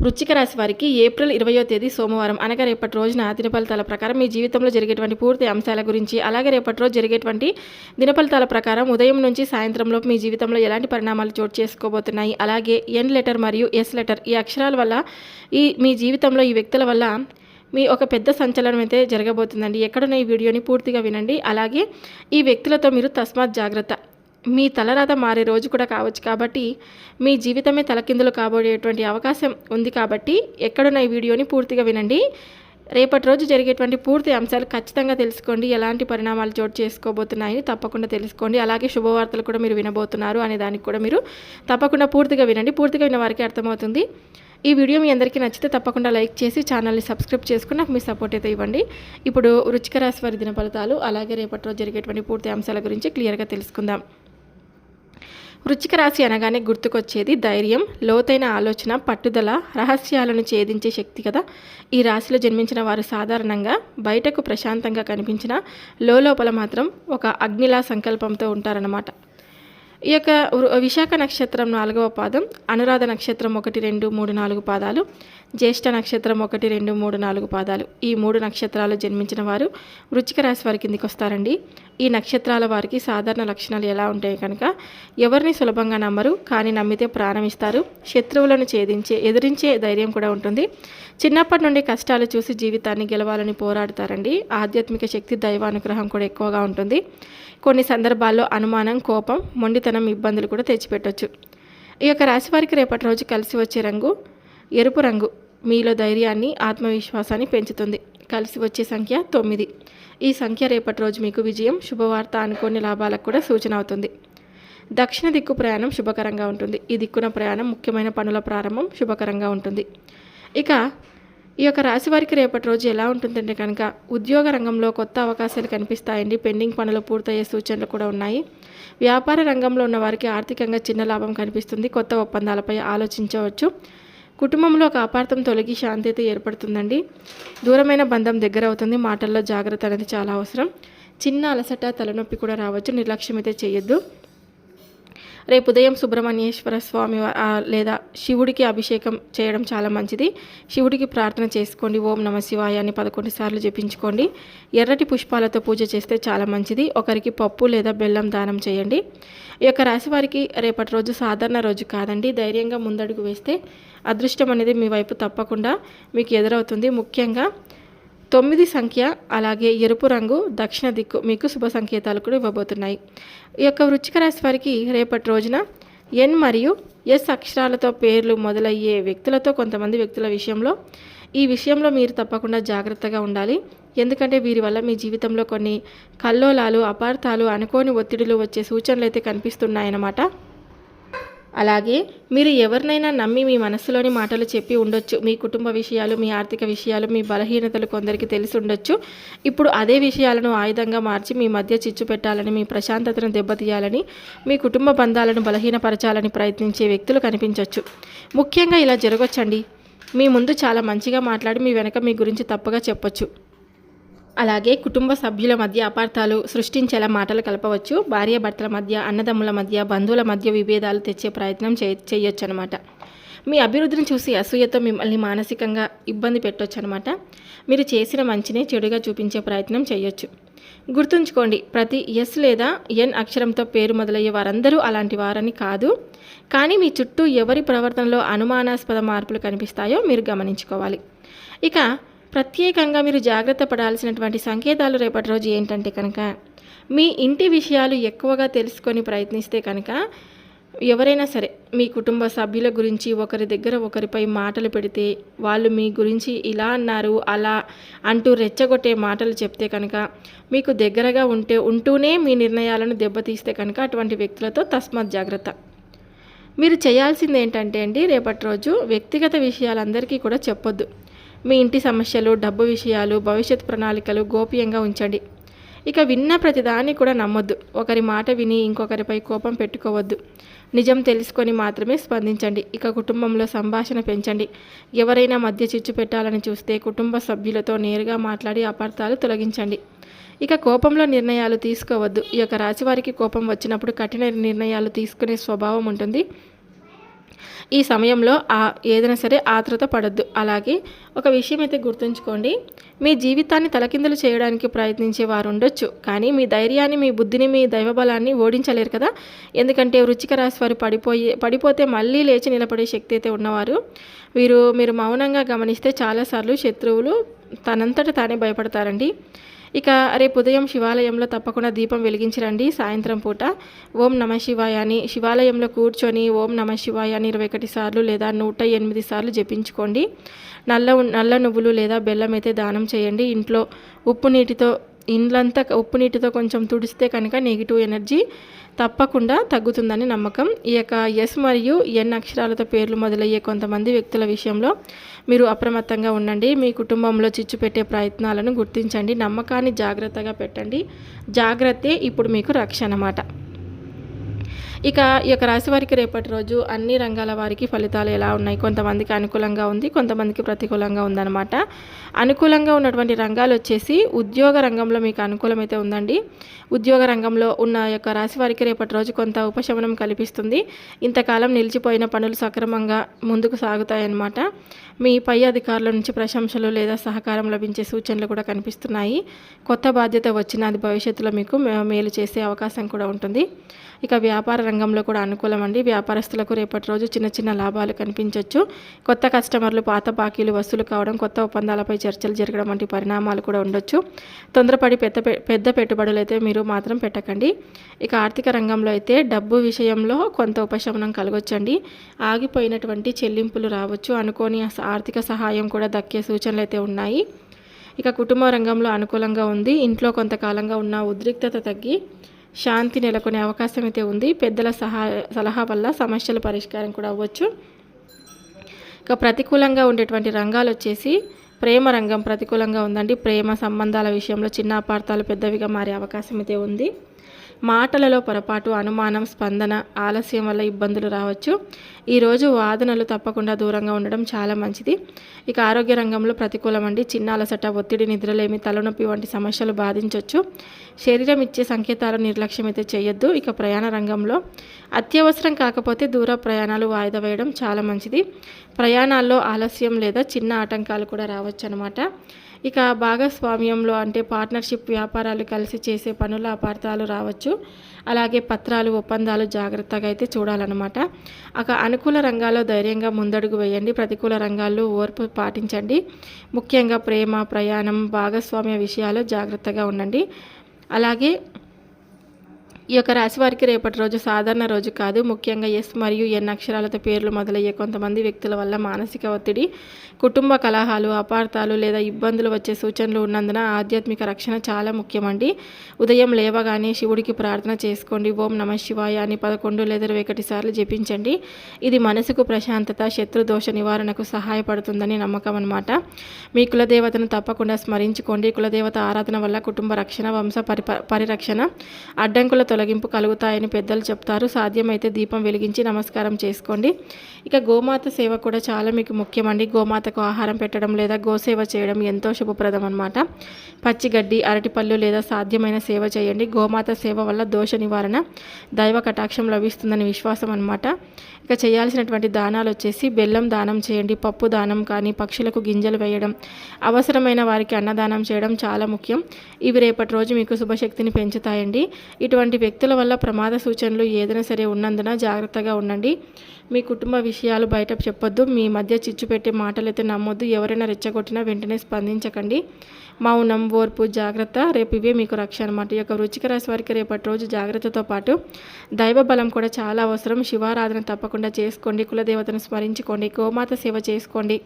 వృశ్చిక రాశి వారికి ఏప్రిల్ 20వ తేదీ సోమవారం అనగా రేపటి రోజున దినఫలితాల ప్రకారం మీ జీవితంలో జరిగేటువంటి పూర్తి అంశాల గురించి, అలాగే రేపటి రోజు జరిగేటువంటి దినఫలితాల ప్రకారం ఉదయం నుంచి సాయంత్రంలోపు మీ జీవితంలో ఎలాంటి పరిణామాలు చోటు చేసుకోబోతున్నాయి, అలాగే ఎన్ లెటర్ మరియు ఎస్ లెటర్ ఈ అక్షరాల వల్ల మీ జీవితంలో ఈ వ్యక్తుల వల్ల మీ ఒక పెద్ద సంచలనం అయితే జరగబోతుందండి. ఎక్కడున్న ఈ వీడియోని పూర్తిగా వినండి. అలాగే ఈ వ్యక్తులతో మీరు తస్మాత్ జాగ్రత్త. మీ తలరాత మారే రోజు కూడా కావచ్చు కాబట్టి మీ జీవితమే తలకిందులు కాబోయేటువంటి అవకాశం ఉంది కాబట్టి ఎక్కడున్న ఈ వీడియోని పూర్తిగా వినండి. రేపటి రోజు జరిగేటువంటి పూర్తి అంశాలు ఖచ్చితంగా తెలుసుకోండి. ఎలాంటి పరిణామాలు చోటు చేసుకోబోతున్నాయని తప్పకుండా తెలుసుకోండి. అలాగే శుభవార్తలు కూడా మీరు వినబోతున్నారు అనే దానికి కూడా మీరు తప్పకుండా పూర్తిగా వినండి. పూర్తిగా విన్న వారికి అర్థమవుతుంది. ఈ వీడియో మీ అందరికీ నచ్చితే తప్పకుండా లైక్ చేసి ఛానల్ని సబ్స్క్రైబ్ చేసుకుని నాకు మీ సపోర్ట్ అయితే ఇవ్వండి. ఇప్పుడు వృశ్చిక రాశి వారి దిన ఫలితాలు అలాగే రేపటి రోజు జరిగేటువంటి పూర్తి అంశాల గురించి క్లియర్గా తెలుసుకుందాం. వృశ్చిక రాశి అనగానే గుర్తుకొచ్చేది ధైర్యం, లోతైన ఆలోచన, పట్టుదల, రహస్యాలను ఛేదించే శక్తి కదా. ఈ రాశిలో జన్మించిన వారు సాధారణంగా బయటకు ప్రశాంతంగా కనిపించిన లోపల మాత్రం ఒక అగ్నిలా సంకల్పంతో ఉంటారన్నమాట. ఈ యొక్క విశాఖ నక్షత్రం 4వ పాదం, అనురాధ నక్షత్రం 1, 2, 3, 4 పాదాలు, జ్యేష్ఠ నక్షత్రం 1, 2, 3, 4 పాదాలు. ఈ 3 నక్షత్రాలు జన్మించిన వారు వృశ్చిక రాశి వారి కిందికి వస్తారండి. ఈ నక్షత్రాల వారికి సాధారణ లక్షణాలు ఎలా ఉంటాయి కనుక ఎవరిని సులభంగా నమ్మరు, కానీ నమ్మితే ప్రాణమిస్తారు. శత్రువులను ఎదిరించే ధైర్యం కూడా ఉంటుంది. చిన్నప్పటి నుండి కష్టాలు చూసి జీవితాన్ని గెలవాలని పోరాడతారండి. ఆధ్యాత్మిక శక్తి, దైవానుగ్రహం కూడా ఎక్కువగా ఉంటుంది. కొన్ని సందర్భాల్లో అనుమానం, కోపం, మొండితనం ఇబ్బందులు కూడా తెచ్చిపెట్టవచ్చు. ఈ యొక్క రాశి వారికి రేపటి రోజు కలిసి వచ్చే రంగు ఎరుపు రంగు. మీలో ధైర్యాన్ని, ఆత్మవిశ్వాసాన్ని పెంచుతుంది. కలిసి వచ్చే సంఖ్య 9. ఈ సంఖ్య రేపటి రోజు మీకు విజయం, శుభవార్త, అనుకోని లాభాలకు కూడా సూచన అవుతుంది. దక్షిణ దిక్కు ప్రయాణం శుభకరంగా ఉంటుంది. ఈ దిక్కున ప్రయాణం ముఖ్యమైన పనుల ప్రారంభం శుభకరంగా ఉంటుంది. ఇక ఈ యొక్క రాశి వారికి రేపటి రోజు ఎలా ఉంటుందంటే కనుక ఉద్యోగ రంగంలో కొత్త అవకాశాలు కనిపిస్తాయండి. పెండింగ్ పనులు పూర్తయ్యే సూచనలు కూడా ఉన్నాయి. వ్యాపార రంగంలో ఉన్న వారికి ఆర్థికంగా చిన్న లాభం కనిపిస్తుంది. కొత్త ఒప్పందాలపై ఆలోచించవచ్చు. కుటుంబంలో ఒక అపార్థం తొలగి శాంతి అయితే ఏర్పడుతుందండి. దూరమైన బంధం దగ్గర అవుతుంది. మాటల్లో జాగ్రత్త అనేది చాలా అవసరం. చిన్న అలసట, తలనొప్పి కూడా రావచ్చు. నిర్లక్ష్యం అయితే చేయొద్దు. రేపు ఉదయం సుబ్రహ్మణ్యేశ్వర స్వామి లేదా శివుడికి అభిషేకం చేయడం చాలా మంచిది. శివుడికి ప్రార్థన చేసుకోండి. ఓం నమ శివాయ అని 11 సార్లు జపించుకోండి. ఎర్రటి పుష్పాలతో పూజ చేస్తే చాలా మంచిది. ఒకరికి పప్పు లేదా బెల్లం దానం చేయండి. ఈ యొక్క రాశి వారికి రేపటి రోజు సాధారణ రోజు కాదండి. ధైర్యంగా ముందడుగు వేస్తే అదృష్టం అనేది మీ వైపు తప్పకుండా మీకు ఎదురవుతుంది. ముఖ్యంగా 9 సంఖ్య, అలాగే ఎరుపు రంగు, దక్షిణ దిక్కు మీకు శుభ సంకేతాలు కూడా ఇవ్వబోతున్నాయి. ఈ యొక్క వృశ్చిక రాశి వారికి రేపటి రోజున ఎన్ మరియు ఎస్ అక్షరాలతో పేర్లు మొదలయ్యే వ్యక్తులతో కొంతమంది వ్యక్తుల ఈ విషయంలో మీరు తప్పకుండా జాగ్రత్తగా ఉండాలి. ఎందుకంటే వీరి వల్ల మీ జీవితంలో కొన్ని కల్లోలాలు, అపార్థాలు, అనుకోని ఒత్తిడులు వచ్చే సూచనలు అయితే కనిపిస్తున్నాయన్నమాట. అలాగే మీరు ఎవరినైనా నమ్మి మీ మనసులోని మాటలు చెప్పి ఉండొచ్చు. మీ కుటుంబ విషయాలు, మీ ఆర్థిక విషయాలు, మీ బలహీనతలు కొందరికి తెలిసి ఉండొచ్చు. ఇప్పుడు అదే విషయాలను ఆయుధంగా మార్చి మీ మధ్య చిచ్చు పెట్టాలని, మీ ప్రశాంతతను దెబ్బతీయాలని, మీ కుటుంబ బంధాలను బలహీనపరచాలని ప్రయత్నించే వ్యక్తులు కనిపించవచ్చు. ముఖ్యంగా ఇలా జరగొచ్చండి. మీ ముందు చాలా మంచిగా మాట్లాడి మీ వెనక మీ గురించి తప్పుగా చెప్పొచ్చు. అలాగే కుటుంబ సభ్యుల మధ్య అపార్థాలు సృష్టించేలా మాటలు కలపవచ్చు. భార్యాభర్తల మధ్య, అన్నదమ్ముల మధ్య, బంధువుల మధ్య విభేదాలు తెచ్చే ప్రయత్నం చేయొచ్చు అనమాట. మీ అభివృద్ధిని చూసి అసూయతో మిమ్మల్ని మానసికంగా ఇబ్బంది పెట్టొచ్చు అనమాట. మీరు చేసిన మంచిని చెడుగా చూపించే ప్రయత్నం చేయొచ్చు. గుర్తుంచుకోండి, ప్రతి ఎస్ లేదా ఎన్ అక్షరంతో పేరు మొదలయ్యే వారందరూ అలాంటి వారని కాదు. కానీ మీ చుట్టూ ఎవరి ప్రవర్తనలో అనుమానాస్పద మార్పులు కనిపిస్తాయో మీరు గమనించుకోవాలి. ఇక ప్రత్యేకంగా మీరు జాగ్రత్త పడాల్సినటువంటి సంకేతాలు రేపటి రోజు ఏంటంటే కనుక మీ ఇంటి విషయాలు ఎక్కువగా తెలుసుకొని ప్రయత్నిస్తే కనుక ఎవరైనా సరే మీ కుటుంబ సభ్యుల గురించి ఒకరి దగ్గర ఒకరిపై మాటలు పెడితే, వాళ్ళు మీ గురించి ఇలా అన్నారు అలా అంటూ రెచ్చగొట్టే మాటలు చెప్తే కనుక మీకు దగ్గరగా ఉంటూనే మీ నిర్ణయాలను దెబ్బతీస్తే కనుక అటువంటి వ్యక్తులతో తస్మాత్ జాగ్రత్త. మీరు చేయాల్సింది ఏంటంటే అండి, రేపటి రోజు వ్యక్తిగత విషయాలందరికీ కూడా చెప్పొద్దు. మీ ఇంటి సమస్యలు, డబ్బు విషయాలు, భవిష్యత్ ప్రణాళికలు గోప్యంగా ఉంచండి. ఇక విన్న ప్రతిదాన్ని కూడా నమ్మొద్దు. ఒకరి మాట విని ఇంకొకరిపై కోపం పెట్టుకోవద్దు. నిజం తెలుసుకొని మాత్రమే స్పందించండి. ఇక కుటుంబంలో సంభాషణ పెంచండి. ఎవరైనా మధ్య చిచ్చు పెట్టాలని చూస్తే కుటుంబ సభ్యులతో నేరుగా మాట్లాడి అపార్థాలు తొలగించండి. ఇక కోపంలో నిర్ణయాలు తీసుకోవద్దు. ఈ యొక్క రాశి వారికి కోపం వచ్చినప్పుడు కఠిన నిర్ణయాలు తీసుకునే స్వభావం ఉంటుంది. ఈ సమయంలో ఏదైనా సరే ఆతృత పడొద్దు. అలాగే ఒక విషయం అయితే గుర్తుంచుకోండి, మీ జీవితాన్ని తలకిందులు చేయడానికి ప్రయత్నించే వారు ఉండొచ్చు, కానీ మీ ధైర్యాన్ని, మీ బుద్ధిని, మీ దైవబలాన్ని ఓడించలేరు కదా. ఎందుకంటే వృశ్చిక రాశి వారు పడిపోతే మళ్ళీ లేచి నిలబడే శక్తి అయితే ఉన్నవారు. మీరు మౌనంగా గమనిస్తే చాలాసార్లు శత్రువులు తనంతట తానే భయపడతారండి. ఇక రేపు ఉదయం శివాలయంలో తప్పకుండా దీపం వెలిగించరండి. సాయంత్రం పూట ఓం నమ శివాయ అని శివాలయంలో కూర్చొని ఓం నమ శివాయ అని 21 సార్లు లేదా 108 సార్లు జపించుకోండి. నల్ల నువ్వులు లేదా బెల్లం అయితే దానం చేయండి. ఇండ్లంతా ఉప్పు నీటితో కొంచెం తుడిస్తే కనుక నెగిటివ్ ఎనర్జీ తప్పకుండా తగ్గుతుందని నమ్మకం. ఈ యొక్క ఎస్ మరియు ఎన్ అక్షరాలతో పేర్లు మొదలయ్యే కొంతమంది వ్యక్తుల విషయంలో మీరు అప్రమత్తంగా ఉండండి. మీ కుటుంబంలో చిచ్చు పెట్టే ప్రయత్నాలను గుర్తించండి. నమ్మకాన్ని జాగ్రత్తగా పెట్టండి. జాగ్రత్తే ఇప్పుడు మీకు రక్ష అన్నమాట. ఇక ఈ యొక్క రాశి వారికి రేపటి రోజు అన్ని రంగాల వారికి ఫలితాలు ఎలా ఉన్నాయి? కొంతమందికి అనుకూలంగా ఉంది, కొంతమందికి ప్రతికూలంగా ఉందన్నమాట. అనుకూలంగా ఉన్నటువంటి రంగాలు వచ్చేసి ఉద్యోగ రంగంలో మీకు అనుకూలమైతే ఉందండి. ఉద్యోగ రంగంలో ఉన్న యొక్క రాశి వారికి రేపటి రోజు కొంత ఉపశమనం కల్పిస్తుంది. ఇంతకాలం నిలిచిపోయిన పనులు సక్రమంగా ముందుకు సాగుతాయన్నమాట. మీ పై అధికారుల నుంచి ప్రశంసలు లేదా సహకారం లభించే సూచనలు కూడా కనిపిస్తున్నాయి. కొత్త బాధ్యత వచ్చిన అది భవిష్యత్తులో మీకు మేలు చేసే అవకాశం కూడా ఉంటుంది. ఇక వ్యాపార రంగంలో కూడా అనుకూలం అండి. వ్యాపారస్తులకు రేపటి రోజు చిన్న చిన్న లాభాలు కనిపించవచ్చు. కొత్త కస్టమర్లు, పాత బాకీలు వసూలు కావడం, కొత్త ఒప్పందాలపై చర్చలు జరగడం వంటి పరిణామాలు కూడా ఉండొచ్చు. తొందరపడి పెద్ద పెట్టుబడులు అయితే మీరు మాత్రం పెట్టకండి. ఇక ఆర్థిక రంగంలో అయితే డబ్బు విషయంలో కొంత ఉపశమనం కలగొచ్చండి. ఆగిపోయినటువంటి చెల్లింపులు రావచ్చు. అనుకోని ఆర్థిక సహాయం కూడా దక్కే సూచనలు అయితే ఉన్నాయి. ఇక కుటుంబ రంగంలో అనుకూలంగా ఉంది. ఇంట్లో కొంతకాలంగా ఉన్న ఉద్రిక్తత తగ్గి శాంతి నెలకొనే అవకాశం అయితే ఉంది. పెద్దల సలహా వల్ల సమస్యల పరిష్కారం కూడా అవ్వచ్చు. ఇక ప్రతికూలంగా ఉండేటువంటి రంగాలు వచ్చేసి ప్రేమ రంగం ప్రతికూలంగా ఉందండి. ప్రేమ సంబంధాల విషయంలో చిన్న అపార్థాలు పెద్దవిగా మారే అవకాశం అయితే ఉంది. మాటలలో పొరపాటు, అనుమానం, స్పందన, ఆలస్యం వల్ల ఇబ్బందులు రావచ్చు. ఈరోజు వాదనలు తప్పకుండా దూరంగా ఉండడం చాలా మంచిది. ఇక ఆరోగ్య రంగంలో ప్రతికూలమండి. చిన్న అలసట, ఒత్తిడి, నిద్రలేమి, తలనొప్పి వంటి సమస్యలు బాధించవచ్చు. శరీరం ఇచ్చే సంకేతాలు నిర్లక్ష్యం అయితే చేయొద్దు. ఇక ప్రయాణ రంగంలో అత్యవసరం కాకపోతే దూర ప్రయాణాలు వాయిదా వేయడం చాలా మంచిది. ప్రయాణాల్లో ఆలస్యం లేదా చిన్న ఆటంకాలు కూడా రావచ్చు అన్నమాట. ఇక భాగస్వామ్యంలో అంటే పార్ట్నర్షిప్, వ్యాపారాలు కలిసి చేసే పనుల అపార్థాలు రావచ్చు. అలాగే పత్రాలు, ఒప్పందాలు జాగ్రత్తగా అయితే చూడాలన్నమాట. అనుకూల రంగాల్లో ధైర్యంగా ముందడుగు వేయండి. ప్రతికూల రంగాల్లో ఓర్పు పాటించండి. ముఖ్యంగా ప్రేమ, ప్రయాణం, భాగస్వామ్య విషయాలు జాగ్రత్తగా ఉండండి. అలాగే ఈ యొక్క రాశి వారికి రేపటి రోజు సాధారణ రోజు కాదు. ముఖ్యంగా ఎస్ మరియు ఎన్ అక్షరాలతో పేర్లు మొదలయ్యే కొంతమంది వ్యక్తుల వల్ల మానసిక ఒత్తిడి, కుటుంబ కలహాలు, అపార్థాలు లేదా ఇబ్బందులు వచ్చే సూచనలు ఉన్నందున ఆధ్యాత్మిక రక్షణ చాలా ముఖ్యమండి. ఉదయం లేవగానే శివుడికి ప్రార్థన చేసుకోండి. ఓం నమ శివాయ అని 11 లేదా 21 సార్లు జపించండి. ఇది మనసుకు ప్రశాంతత, శత్రు దోష నివారణకు సహాయపడుతుందని నమ్మకం అన్నమాట. మీ కులదేవతను తప్పకుండా స్మరించుకోండి. కులదేవత ఆరాధన వల్ల కుటుంబ రక్షణ, వంశ పరిరక్షణ, అడ్డంకుల తొలగింపు కలుగుతాయని పెద్దలు చెప్తారు. సాధ్యమైతే దీపం వెలిగించి నమస్కారం చేసుకోండి. ఇక గోమాత సేవ కూడా చాలా మీకు ముఖ్యమండి. గోమాతకు ఆహారం పెట్టడం లేదా గోసేవ చేయడం ఎంతో శుభప్రదం అన్నమాట. పచ్చిగడ్డి, అరటిపళ్ళు లేదా సాధ్యమైన సేవ చేయండి. గోమాత సేవ వల్ల దోష నివారణ, దైవ కటాక్షం లభిస్తుందని విశ్వాసం అన్నమాట. ఇక చేయాల్సినటువంటి దానాలు వచ్చేసి బెల్లం దానం చేయండి. పప్పు దానం కానీ, పక్షులకు గింజలు వేయడం, అవసరమైన వారికి అన్నదానం చేయడం చాలా ముఖ్యం. ఇవి రేపటి రోజు మీకు శుభశక్తిని పెంచుతాయండి. ఇటువంటి వ్యక్తుల వల్ల ప్రమాద సూచనలు ఏదైనా సరే ఉన్నందున జాగ్రత్తగా ఉండండి. మీ కుటుంబ విషయాలు బయట చెప్పొద్దు. మీ మధ్య చిచ్చు పెట్టే మాటలైతే నమ్మొద్దు. ఎవరైనా రెచ్చగొట్టినా వెంటనే స్పందించకండి. మౌనం, ఓర్పు, జాగ్రత్త రేపు ఇవే మీకు రక్ష అనమాట. ఈ యొక్క వృశ్చిక రాశి వారికి రేపటి రోజు జాగ్రత్తతో పాటు దైవ బలం కూడా చాలా అవసరం. శివారాధన తప్పకుండా చేసుకోండి. కులదేవతను స్మరించుకోండి. గోమాత సేవ చేసుకోండి.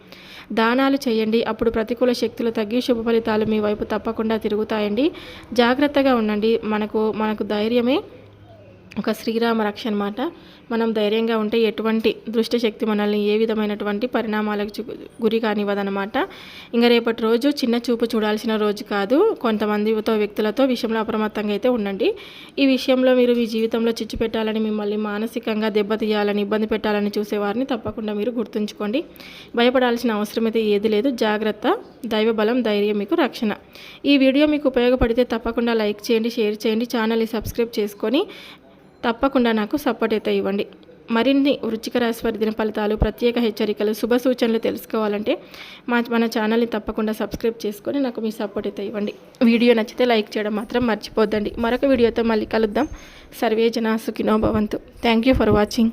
దానాలు చేయండి. అప్పుడు ప్రతికూల శక్తులు తగ్గి శుభ ఫలితాలు మీ వైపు తప్పకుండా తిరుగుతాయండి. జాగ్రత్తగా ఉండండి. మనకు ధైర్యమే ఒక శ్రీరామ రక్ష అనమాట. మనం ధైర్యంగా ఉంటే ఎటువంటి దుష్టశక్తి మనల్ని ఏ విధమైనటువంటి పరిణామాలకు గురి కానివ్వదనమాట. ఇంకా రేపటి రోజు చిన్న చూపు చూడాల్సిన రోజు కాదు. కొంతమందితో వ్యక్తులతో విషయంలో అప్రమత్తంగా అయితే ఉండండి. ఈ విషయంలో మీరు మీ జీవితంలో చిచ్చు పెట్టాలని, మిమ్మల్ని మానసికంగా దెబ్బతీయాలని, ఇబ్బంది పెట్టాలని చూసేవారిని తప్పకుండా మీరు గుర్తుంచుకోండి. భయపడాల్సిన అవసరం అయితే ఏది లేదు. జాగ్రత్త, దైవ బలం, ధైర్యం మీకు రక్షణ. ఈ వీడియో మీకు ఉపయోగపడితే తప్పకుండా లైక్ చేయండి, షేర్ చేయండి, ఛానల్ని సబ్స్క్రైబ్ చేసుకొని తప్పకుండా నాకు సపోర్ట్ అయితే ఇవ్వండి. మరిన్ని వృశ్చిక రాశి వారి దిన ఫలితాలు, ప్రత్యేక హెచ్చరికలు, శుభ సూచనలు తెలుసుకోవాలంటే మన ఛానల్ని తప్పకుండా సబ్స్క్రైబ్ చేసుకొని నాకు మీ సపోర్ట్ అయితే ఇవ్వండి. వీడియో నచ్చితే లైక్ చేయడం మాత్రం మర్చిపోద్దండి. మరొక వీడియోతో మళ్ళీ కలుద్దాం. సర్వే జనా సుఖినో భవంతు. Thank you for watching.